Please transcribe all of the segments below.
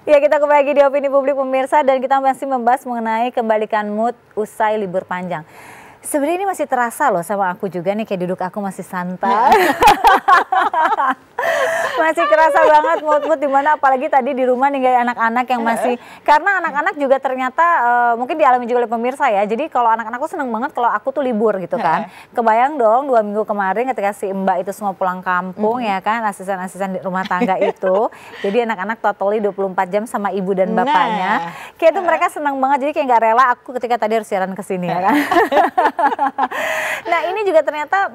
Ya, kita kembali lagi di Opini Publik pemirsa, dan kita masih membahas mengenai kembalikan mood usai libur panjang. Sebenarnya ini masih terasa loh sama aku juga nih, kayak duduk aku masih santai. Masih kerasa banget mood-mood dimana, apalagi tadi di rumah ninggalin anak-anak yang masih, karena anak-anak juga ternyata mungkin dialami juga oleh pemirsa ya. Jadi kalau anak-anakku seneng banget kalau aku tuh libur gitu kan. Kebayang dong 2 minggu kemarin ketika si Mbak itu semua pulang kampung ya kan, asisten-asisten di rumah tangga itu. Jadi anak-anak totally 24 jam sama ibu dan bapaknya. Kayak itu mereka seneng banget, jadi kayak gak rela aku ketika tadi harus siaran kesini ya kan. Nah ini juga ternyata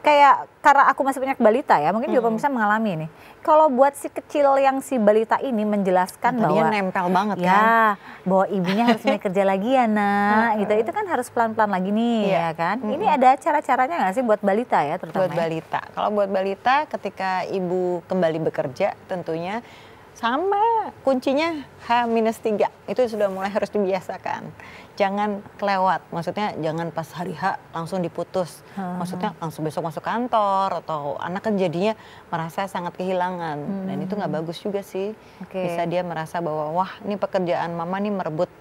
kayak karena aku masih punya balita ya, mungkin juga pemirsa mengalami nih. Kalau buat si kecil yang si balita ini menjelaskan bahwa nempel banget ya, kan, bahwa ibunya harus mulai kerja lagi ya nak, gitu. Itu kan harus pelan-pelan lagi nih ya kan. Ini ada cara-caranya nggak sih buat balita ya, terutama buat balita. Kalau buat balita ketika ibu kembali bekerja tentunya sama kuncinya H-3 itu sudah mulai harus dibiasakan. Jangan kelewat, maksudnya jangan pas hari H langsung diputus. Maksudnya langsung besok masuk kantor, atau anak kan jadinya merasa sangat kehilangan. Dan itu nggak bagus juga sih. Bisa dia merasa bahwa wah ini pekerjaan mama nih merebut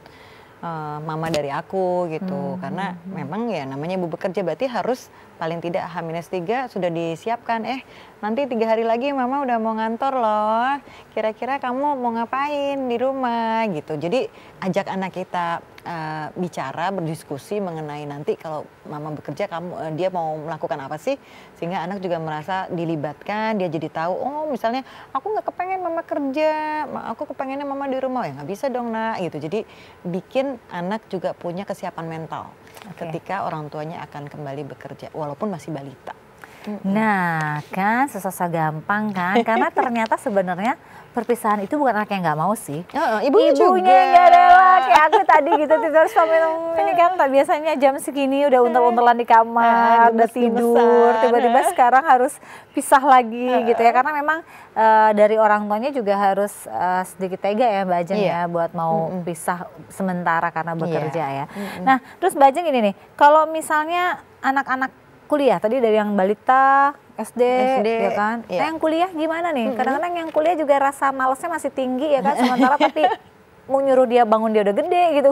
mama dari aku gitu. Karena memang ya namanya ibu bekerja berarti harus paling tidak H-3 sudah disiapkan. Nanti 3 hari lagi mama udah mau ngantor loh, kira-kira kamu mau ngapain di rumah gitu. Jadi ajak anak kita bicara, berdiskusi mengenai nanti kalau mama bekerja dia mau melakukan apa sih, sehingga anak juga merasa dilibatkan. Dia jadi tahu, oh misalnya aku nggak kepengen mama kerja, aku kepengennya mama di rumah. Ya nggak bisa dong nak gitu. Jadi bikin anak juga punya kesiapan mental ketika orang tuanya akan kembali bekerja walaupun masih balita. Nah kan susah gampang kan, karena ternyata sebenarnya perpisahan itu bukan anak yang nggak mau sih. Ibunya juga nggak rela, kayak aku tadi gitu, terus suami ini kan biasanya jam segini udah untel-untelan di kamar, udah tidur, tiba-tiba sekarang harus pisah lagi gitu ya, karena memang dari orang tuanya juga harus sedikit tega ya Mbak Ajeng ya, buat mau pisah sementara karena bekerja ya. Nah terus Mbak Ajeng ini nih, kalau misalnya anak-anak kuliah tadi dari yang balita, SD ya kan. Nah yang kuliah gimana nih? Kadang-kadang yang kuliah juga rasa malesnya masih tinggi ya kan, sementara tapi mau nyuruh dia bangun dia udah gede gitu.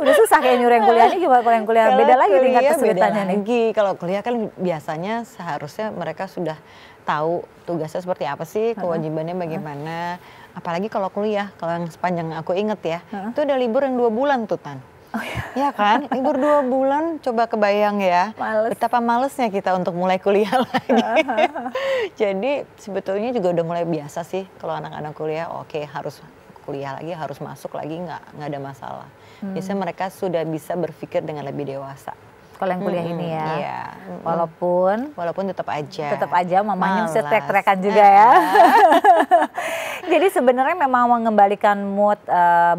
Udah susah kayak nyuruh yang kuliah ini, gimana kalau yang kuliah? Beda lagi tingkat kesulitannya nih. Kalau kuliah kan biasanya seharusnya mereka sudah tahu tugasnya seperti apa sih, kewajibannya bagaimana. Apalagi kalau kuliah, kalau yang sepanjang aku inget ya, itu udah libur yang 2 bulan tuh Tan. Ya kan, libur 2 bulan, coba kebayang ya, betapa malesnya kita untuk mulai kuliah lagi. Jadi sebetulnya juga udah mulai biasa sih kalau anak-anak kuliah, oke harus kuliah lagi, harus masuk lagi, nggak ada masalah. Biasanya mereka sudah bisa berpikir dengan lebih dewasa. Kalau yang kuliah ini ya, walaupun tetap aja mamanya mesti teriak-teriakan juga ya. Jadi sebenarnya memang mengembalikan mood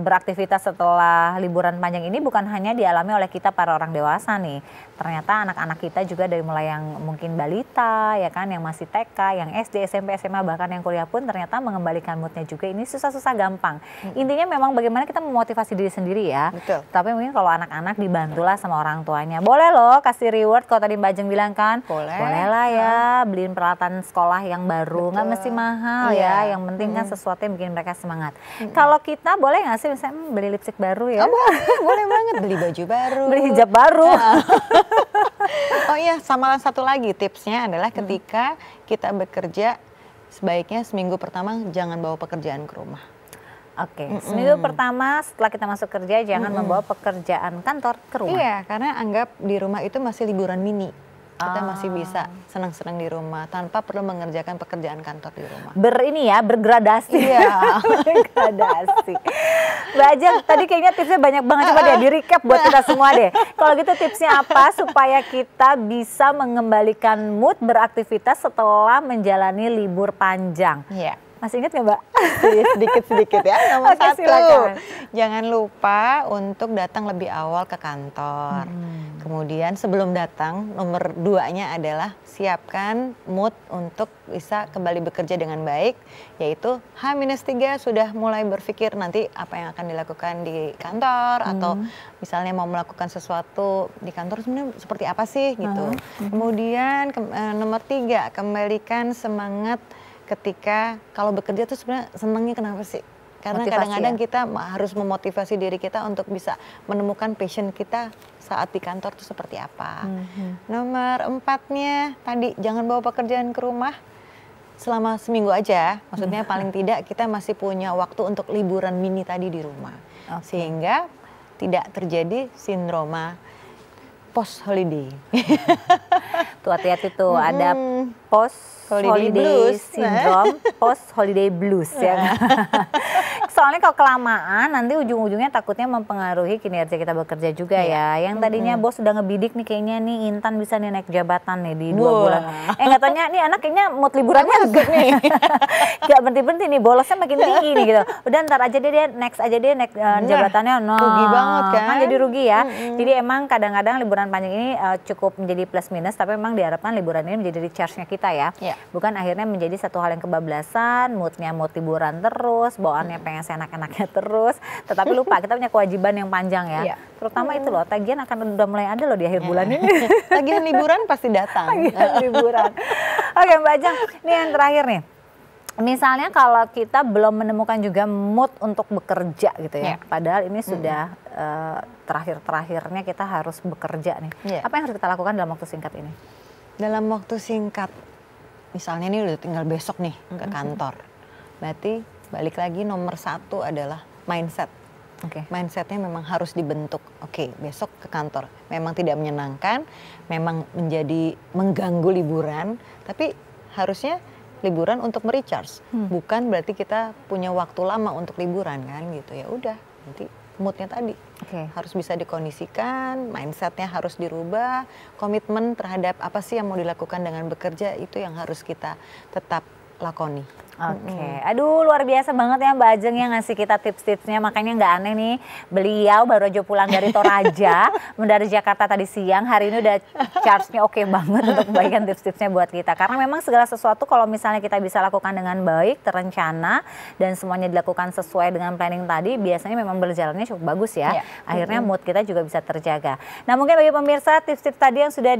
beraktivitas setelah liburan panjang ini bukan hanya dialami oleh kita para orang dewasa nih. Ternyata anak-anak kita juga dari mulai yang mungkin balita ya kan, yang masih TK, yang SD, SMP, SMA, bahkan yang kuliah pun ternyata mengembalikan moodnya juga. Ini susah-susah gampang. Intinya memang bagaimana kita memotivasi diri sendiri ya. Betul. Tapi mungkin kalau anak-anak dibantulah sama orang tuanya. Boleh loh kasih reward, kalau tadi Mbak Ajeng bilang kan. Boleh lah ya, beliin peralatan sekolah yang baru. Nggak mesti mahal ya, yang penting kan sesuatu yang bikin mereka semangat. Kalau kita boleh nggak sih misalnya beli lipstik baru ya? Boleh banget, beli baju baru, beli hijab baru. Oh iya, sama satu lagi tipsnya adalah ketika kita bekerja, sebaiknya seminggu pertama jangan bawa pekerjaan ke rumah. Oke, seminggu pertama setelah kita masuk kerja jangan membawa pekerjaan kantor ke rumah. Iya, karena anggap di rumah itu masih liburan mini. Kita masih bisa senang-senang di rumah tanpa perlu mengerjakan pekerjaan kantor di rumah. Bergradasi. Iya, bergradasi. Mbak Ajeng, tadi kayaknya tipsnya banyak banget, coba deh di-recap buat kita semua deh. Kalau gitu tipsnya apa supaya kita bisa mengembalikan mood beraktivitas setelah menjalani libur panjang? Iya. Masih ingat nggak Mbak? Sedikit-sedikit ya. Nomor satu, silakan. jangan lupa untuk datang lebih awal ke kantor. Kemudian sebelum datang, nomor 2-nya adalah siapkan mood untuk bisa kembali bekerja dengan baik, yaitu H-3 sudah mulai berpikir nanti apa yang akan dilakukan di kantor, atau misalnya mau melakukan sesuatu di kantor sebenarnya seperti apa sih gitu. Kemudian nomor 3, kembalikan semangat ketika kalau bekerja tuh sebenarnya senangnya kenapa sih? Karena Motivasi kadang-kadang ya? kita harus memotivasi diri kita untuk bisa menemukan passion kita saat di kantor itu seperti apa. Nomor 4-nya tadi, jangan bawa pekerjaan ke rumah selama seminggu aja. Maksudnya paling tidak kita masih punya waktu untuk liburan mini tadi di rumah. Sehingga tidak terjadi sindroma post holiday. Tuh hati-hati tuh, ada post holiday blues. syndrome, post holiday blues ya. Soalnya kalau kelamaan nanti ujung-ujungnya takutnya mempengaruhi kinerja kita bekerja juga ya. Yang tadinya bos sudah ngebidik nih, kayaknya nih Intan bisa nih naik jabatan nih di 2 bulan. Nggak taunya nih anak kayaknya mood liburannya nih. Gak berhenti-berhenti nih, bolosnya makin tinggi nih gitu. Udah ntar aja dia next aja dia naik jabatannya. Rugi banget kan. Jadi rugi ya. Jadi emang kadang-kadang liburan panjang ini cukup menjadi plus minus, tapi memang diharapkan liburan ini menjadi recharge-nya kita ya. Bukan akhirnya menjadi satu hal yang kebablasan, moodnya mood liburan terus, bawaannya pengen seenak-enaknya terus, tetapi lupa kita punya kewajiban yang panjang ya. Terutama itu loh, tagihan akan udah mulai ada loh di akhir bulan ini. Tagihan liburan pasti datang. Tagihan liburan. Oke Mbak Ajeng, ini yang terakhir nih. Misalnya kalau kita belum menemukan juga mood untuk bekerja gitu ya, padahal ini sudah terakhir-terakhirnya kita harus bekerja nih. Apa yang harus kita lakukan dalam waktu singkat ini? Dalam waktu singkat, misalnya ini udah tinggal besok nih ke kantor. Berarti balik lagi nomor 1 adalah mindset. Mindsetnya memang harus dibentuk. Besok ke kantor memang tidak menyenangkan, memang menjadi mengganggu liburan, tapi harusnya liburan untuk merecharge. Bukan berarti kita punya waktu lama untuk liburan kan gitu. Ya udah, nanti moodnya tadi harus bisa dikondisikan, mindsetnya harus dirubah, komitmen terhadap apa sih yang mau dilakukan dengan bekerja itu yang harus kita tetap lakoni. Aduh luar biasa banget ya Mbak Ajeng yang ngasih kita tips-tipsnya, makanya nggak aneh nih beliau baru aja pulang dari Toraja, dari Jakarta tadi siang, hari ini udah charge-nya oke banget untuk membagikan tips-tipsnya buat kita. Karena memang segala sesuatu kalau misalnya kita bisa lakukan dengan baik, terencana, dan semuanya dilakukan sesuai dengan planning tadi, biasanya memang berjalannya cukup bagus ya. Akhirnya mood kita juga bisa terjaga. Nah mungkin bagi pemirsa tips-tips tadi yang sudah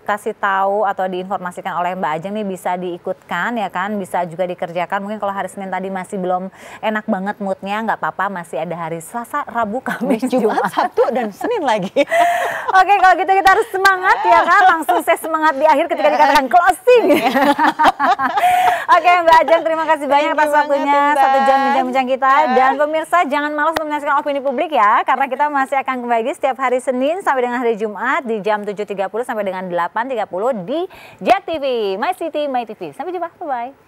kasih tahu atau diinformasikan oleh Mbak Ajeng nih bisa diikutkan ya kan, bisa juga dikerjakan. Mungkin kalau hari Senin tadi masih belum enak banget moodnya, nggak apa-apa, masih ada hari Selasa, Rabu, Kamis, Jumat, Sabtu, dan Senin lagi. Oke, kalau gitu kita harus semangat ya kan, langsung saya semangat di akhir ketika dikatakan closing. Oke Mbak Ajeng, terima kasih banyak atas waktunya, 1 jam bincang-bincang kita. Dan pemirsa jangan malas untuk menyaksikan Opini Publik ya, karena kita masih akan kembali setiap hari Senin sampai dengan hari Jumat di jam 7.30 sampai dengan 8.30 di JEK TV, My City, My TV. Sampai jumpa, bye-bye.